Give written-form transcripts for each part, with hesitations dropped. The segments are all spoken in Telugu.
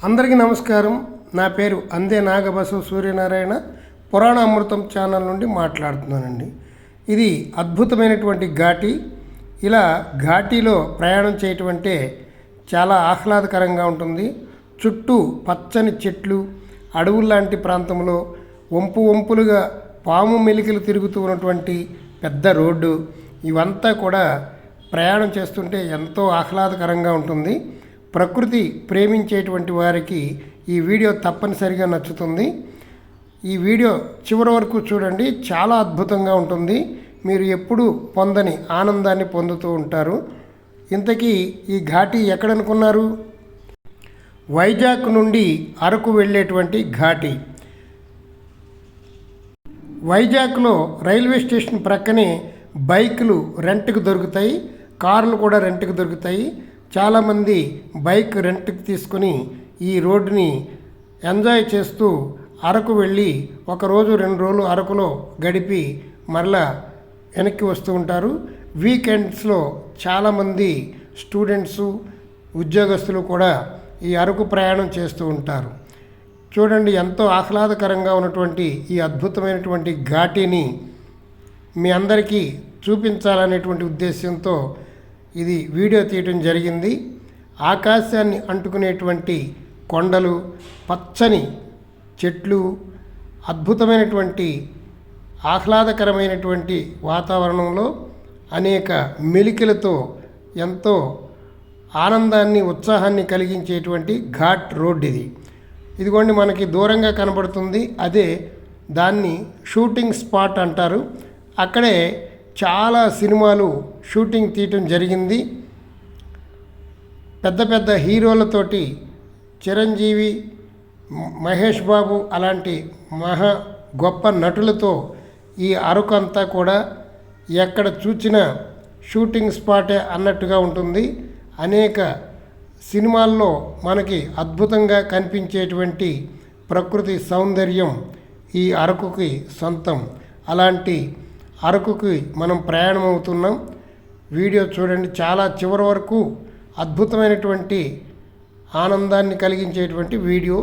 అందరికీ నమస్కారం. నా పేరు అందే నాగబసు సూర్యనారాయణ. పురాణ అమృతం ఛానల్ నుండి మాట్లాడుతున్నానండి. ఇది అద్భుతమైనటువంటి ఘాటి. ఇలా ఘాటీలో ప్రయాణం చేయటం అంటే చాలా ఆహ్లాదకరంగా ఉంటుంది. చుట్టూ పచ్చని చెట్లు, అడవుల్లాంటి ప్రాంతంలో వంపులుగా పాము మెలికలు తిరుగుతూ ఉన్నటువంటి పెద్ద రోడ్డు, ఇవంతా కూడా ప్రయాణం చేస్తుంటే ఎంతో ఆహ్లాదకరంగా ఉంటుంది. ప్రకృతి ప్రేమించేటువంటి వారికి ఈ వీడియో తప్పనిసరిగా నచ్చుతుంది. ఈ వీడియో చివరి వరకు చూడండి, చాలా అద్భుతంగా ఉంటుంది. మీరు ఎప్పుడూ పొందని ఆనందాన్ని పొందుతూ ఉంటారు. ఇంతకీ ఈ ఘాటి ఎక్కడనుకున్నారు? వైజాగ్ నుండి అరకు వెళ్ళేటువంటి ఘాటి. వైజాగ్లో రైల్వే స్టేషన్ ప్రక్కనే బైకులు రెంట్కి దొరుకుతాయి, కార్లు కూడా రెంట్కి దొరుకుతాయి. చాలామంది బైక్ రెంట్కి తీసుకుని ఈ రోడ్డుని ఎంజాయ్ చేస్తూ అరకు వెళ్ళి ఒకరోజు 2 రోజులు అరకులో గడిపి మరలా వెనక్కి వస్తూ ఉంటారు. వీకెండ్స్లో చాలామంది స్టూడెంట్సు, ఉద్యోగస్తులు కూడా ఈ అరకు ప్రయాణం చేస్తూ ఉంటారు. చూడండి, ఎంతో ఆహ్లాదకరంగా ఉన్నటువంటి ఈ అద్భుతమైనటువంటి ఘాటీని మీ అందరికీ చూపించాలనేటువంటి ఉద్దేశంతో ఇది వీడియో తీయటం జరిగింది. ఆకాశాన్ని అంటుకునేటువంటి కొండలు, పచ్చని చెట్లు, అద్భుతమైనటువంటి ఆహ్లాదకరమైనటువంటి వాతావరణంలో అనేక మెలికలతో ఎంతో ఆనందాన్ని, ఉత్సాహాన్ని కలిగించేటువంటి ఘాట్ రోడ్ ఇది. ఇదిగోండి, మనకి దూరంగా కనబడుతుంది, అదే దాన్ని షూటింగ్ స్పాట్ అంటారు. అక్కడే చాలా సినిమాలు షూటింగ్ తీయటం జరిగింది. పెద్ద పెద్ద హీరోలతోటి, చిరంజీవి, మహేష్ బాబు అలాంటి గొప్ప నటులతో ఈ అరకు అంతా కూడా ఎక్కడ చూసినా షూటింగ్ స్పాటే అన్నట్టుగా ఉంటుంది. అనేక సినిమాల్లో మనకి అద్భుతంగా కనిపించేటువంటి ప్రకృతి సౌందర్యం ఈ అరకుకి సొంతం. అలాంటి అరకుకి మనం ప్రయాణం అవుతున్నాం. వీడియో చూడండి, చాలా చివరి వరకు అద్భుతమైనటువంటి ఆనందాన్ని కలిగించేటువంటి వీడియో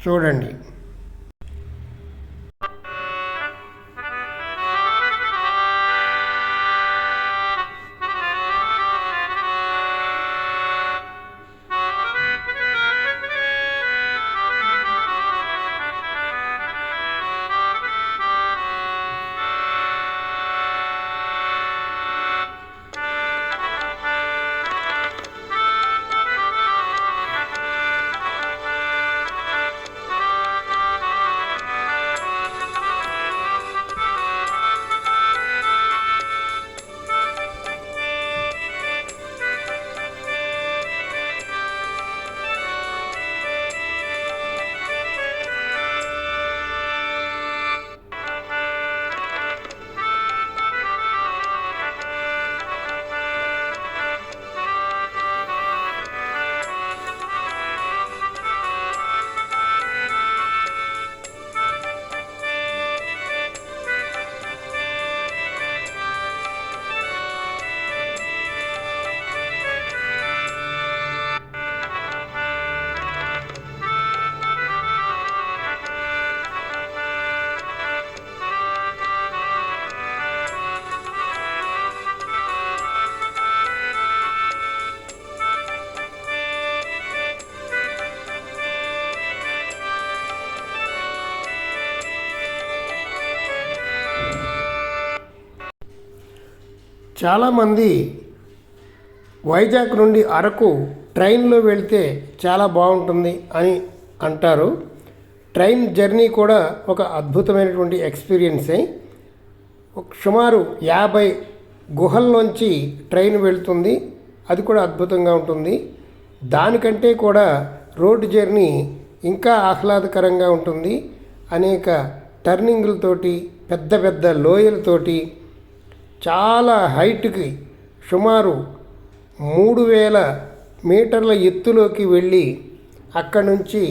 చూడండి. చాలామంది వైజాగ్ నుండి అరకు ట్రైన్లో వెళ్తే చాలా బాగుంటుంది అని అంటారు. ట్రైన్ జర్నీ కూడా ఒక అద్భుతమైనటువంటి ఎక్స్పీరియన్సే. సుమారు 50 గుహల్లోంచి ట్రైన్ వెళ్తుంది, అది కూడా అద్భుతంగా ఉంటుంది. దానికంటే కూడా రోడ్డు జర్నీ ఇంకా ఆహ్లాదకరంగా ఉంటుంది. అనేక టర్నింగులతోటి, పెద్ద పెద్ద లోయలతోటి, చాలా హైట్కి సుమారు 3000 మీటర్ల ఎత్తులోకి వెళ్ళి అక్కడి నుంచి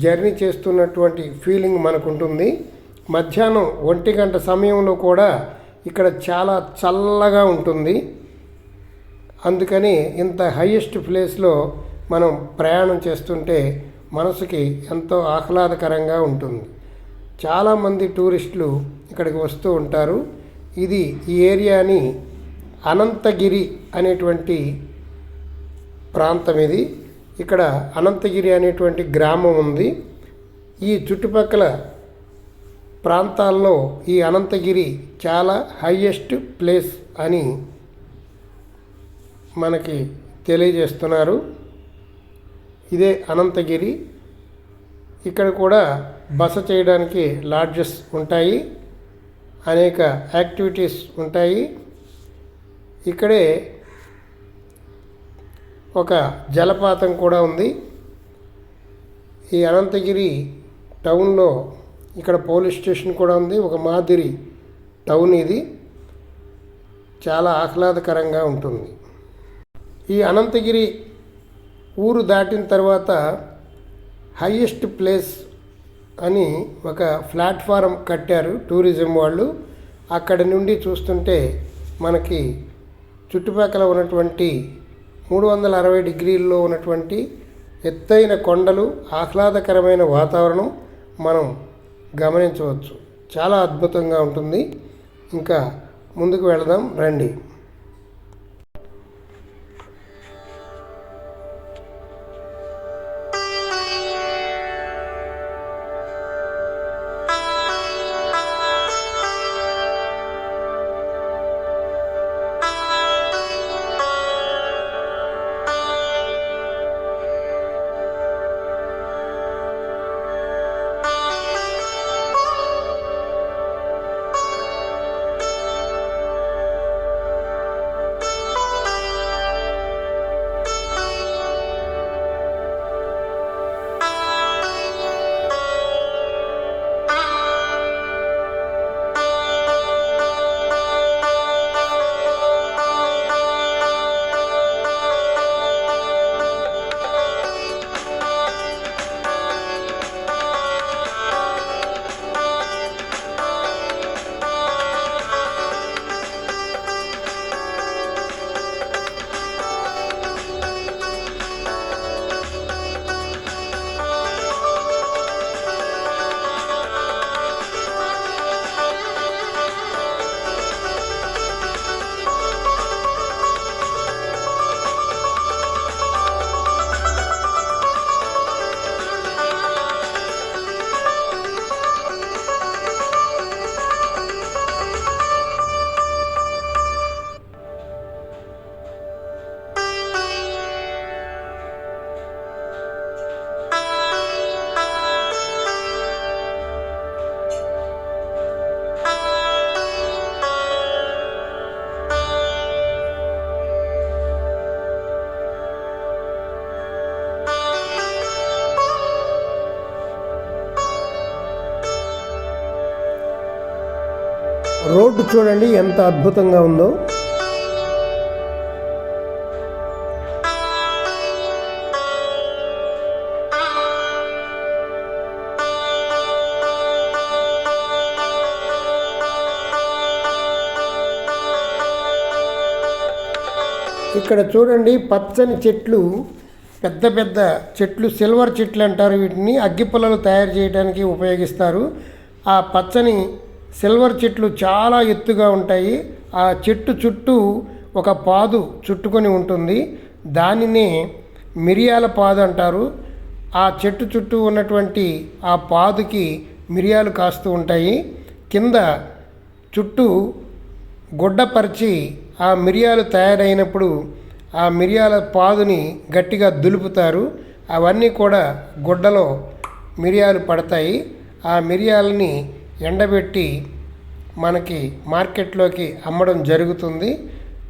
జర్నీ చేస్తున్నటువంటి ఫీలింగ్ మనకుంటుంది. మధ్యాహ్నం 1 గంట సమయంలో కూడా ఇక్కడ చాలా చల్లగా ఉంటుంది. అందుకని ఇంత హైయెస్ట్ ప్లేస్లో మనం ప్రయాణం చేస్తుంటే మనసుకి ఎంతో ఆహ్లాదకరంగా ఉంటుంది. చాలామంది టూరిస్టులు ఇక్కడికి వస్తూ ఉంటారు. ఇది ఈ ఏరియాని అనంతగిరి అనేటువంటి ప్రాంతం. ఇది ఇక్కడ అనంతగిరి అనేటువంటి గ్రామం ఉంది. ఈ చుట్టుపక్కల ప్రాంతాల్లో ఈ అనంతగిరి చాలా హైయెస్ట్ ప్లేస్ అని మనకి తెలియజేస్తున్నారు. ఇదే అనంతగిరి. ఇక్కడ కూడా బస చేయడానికి లాడ్జెస్ ఉంటాయి, అనేక యాక్టివిటీస్ ఉంటాయి. ఇక్కడే ఒక జలపాతం కూడా ఉంది. ఈ అనంతగిరి టౌన్లో ఇక్కడ పోలీస్ స్టేషన్ కూడా ఉంది. ఒక మాదిరి టౌన్ ఇది. చాలా ఆహ్లాదకరంగా ఉంటుంది. ఈ అనంతగిరి ఊరు దాటిన తర్వాత హైయెస్ట్ ప్లేస్ అని ఒక ప్లాట్ఫారం కట్టారు టూరిజం వాళ్ళు. అక్కడి నుండి చూస్తుంటే మనకి చుట్టుపక్కల ఉన్నటువంటి 360 డిగ్రీల్లో ఉన్నటువంటి ఎత్తైన కొండలు, ఆహ్లాదకరమైన వాతావరణం మనం గమనించవచ్చు. చాలా అద్భుతంగా ఉంటుంది. ఇంకా ముందుకు వెళదాం రండి. రోడ్డు చూడండి ఎంత అద్భుతంగా ఉందో. ఇక్కడ చూడండి పచ్చని చెట్లు, పెద్ద పెద్ద చెట్లు, సిల్వర్ చెట్లు అంటారు వీటిని. అగ్గిపుల్లలు తయారు చేయడానికి ఉపయోగిస్తారు. ఆ పచ్చని సిల్వర్ చెట్లు చాలా ఎత్తుగా ఉంటాయి. ఆ చెట్టు చుట్టూ ఒక పాదు చుట్టుకొని ఉంటుంది. దానినే మిరియాల పాదు అంటారు. ఆ చెట్టు చుట్టూ ఉన్నటువంటి ఆ పాదుకి మిరియాలు కాస్తూ ఉంటాయి. కింద చుట్టూ గుడ్డపరిచి ఆ మిరియాలు తయారైనప్పుడు ఆ మిరియాల పాదుని గట్టిగా దులుపుతారు. అవన్నీ కూడా గుడ్డలో మిరియాలు పడతాయి. ఆ మిరియాలని ఎండబెట్టి మనకి మార్కెట్లోకి అమ్మడం జరుగుతుంది.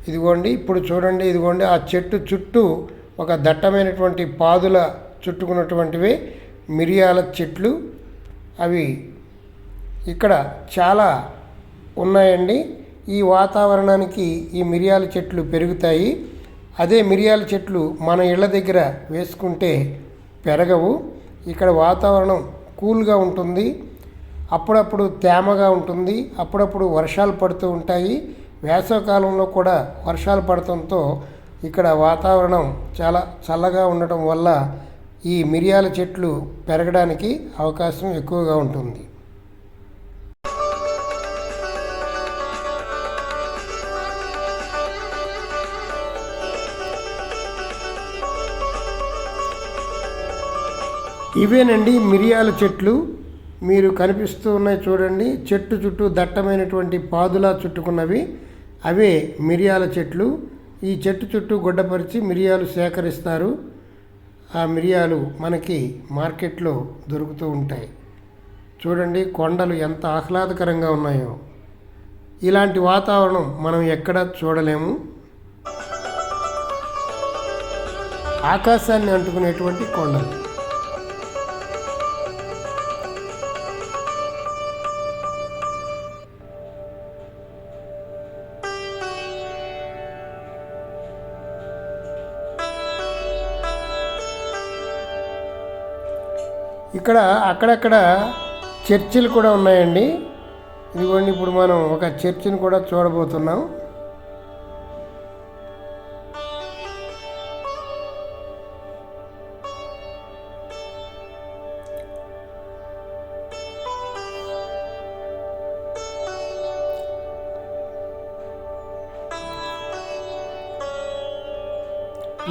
ఇదిగోండి ఇప్పుడు చూడండి, ఇదిగోండి ఆ చెట్టు చుట్టూ ఒక దట్టమైనటువంటి పాదుల చుట్టుకున్నటువంటివి మిరియాల చెట్లు. అవి ఇక్కడ చాలా ఉన్నాయండి. ఈ వాతావరణానికి ఈ మిరియాల చెట్లు పెరుగుతాయి. అదే మిరియాల చెట్లు మన ఇళ్ళ దగ్గర వేసుకుంటే పెరగవు. ఇక్కడ వాతావరణం కూల్గా ఉంటుంది. అప్పుడప్పుడు తేమగా ఉంటుంది. అప్పుడప్పుడు వర్షాలు పడుతూ ఉంటాయి. వేసవికాలంలో కూడా వర్షాలు పడటంతో ఇక్కడ వాతావరణం చాలా చల్లగా ఉండటం వల్ల ఈ మిరియాల చెట్లు పెరగడానికి అవకాశం ఎక్కువగా ఉంటుంది. ఇవేనండి మిరియాల చెట్లు. మీరు కనిపిస్తూ ఉన్నాయి చూడండి, చెట్టు చుట్టూ దట్టమైనటువంటి పాదులా చుట్టుకున్నవి అవే మిరియాల చెట్లు. ఈ చెట్టు చుట్టూ గుడ్డపరిచి మిరియాలు సేకరిస్తారు. ఆ మిరియాలు మనకి మార్కెట్లో దొరుకుతూ ఉంటాయి. చూడండి కొండలు ఎంత ఆహ్లాదకరంగా ఉన్నాయో. ఇలాంటి వాతావరణం మనం ఎక్కడ చూడలేము. ఆకాశాన్ని అంటుకునేటువంటి కొండలు. ఇక్కడ అక్కడక్కడ చర్చిలు కూడా ఉన్నాయండి. ఇదిగోండి, ఇప్పుడు మనం ఒక చర్చిని కూడా చూడబోతున్నాం.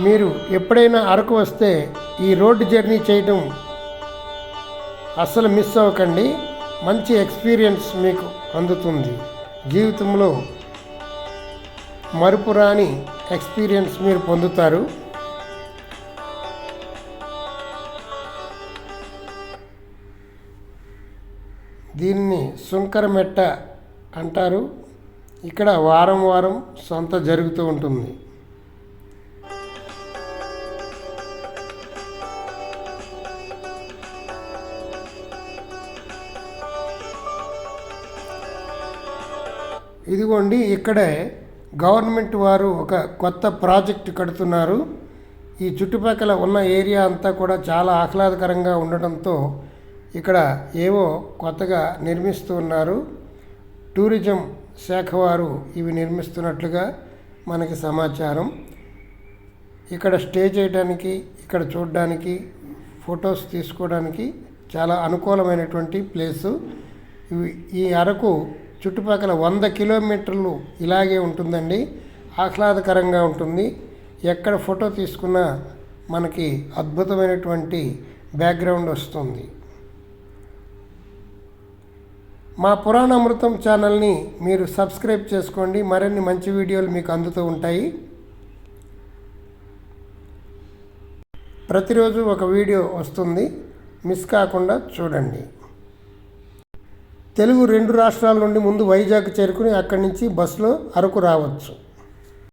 మీరు ఎప్పుడైనా అరకు వస్తే ఈ రోడ్డు జర్నీ చేయటం అస్సలు మిస్ అవ్వకండి. మంచి ఎక్స్పీరియన్స్ మీకు అందుతుంది. జీవితంలో మరుపురాని ఎక్స్పీరియన్స్ మీరు పొందుతారు. దీన్ని సుంకరమెట్ట అంటారు. ఇక్కడ వారం వారం సంత జరుగుతూ ఉంటుంది. ఇదిగోండి, ఇక్కడే గవర్నమెంట్ వారు ఒక కొత్త ప్రాజెక్ట్ కడుతున్నారు. ఈ చుట్టుపక్కల ఉన్న ఏరియా అంతా కూడా చాలా ఆహ్లాదకరంగా ఉండటంతో ఇక్కడ ఏవో కొత్తగా నిర్మిస్తూ ఉన్నారు. టూరిజం శాఖ వారు ఇవి నిర్మిస్తున్నట్లుగా మనకి సమాచారం. ఇక్కడ స్టే చేయడానికి, ఇక్కడ చూడడానికి, ఫొటోస్ తీసుకోవడానికి చాలా అనుకూలమైనటువంటి ప్లేసు. ఈ అరకు చుట్టుపక్కల 100 కిలోమీటర్లు ఇలాగే ఉంటుందండి. ఆహ్లాదకరంగా ఉంటుంది. ఎక్కడ ఫోటో తీసుకున్నా మనకి అద్భుతమైనటువంటి బ్యాక్గ్రౌండ్ వస్తుంది. మా పురాణామృతం ఛానల్ని మీరు సబ్స్క్రైబ్ చేసుకోండి. మరిన్ని మంచి వీడియోలు మీకు అందుతూ ఉంటాయి. ప్రతిరోజు ఒక వీడియో వస్తుంది, మిస్ కాకుండా చూడండి. తెలుగు 2 రాష్ట్రాల నుండి ముందు వైజాగ్ చేరుకుని అక్కడి నుంచి బస్సులో అరకు రావచ్చు.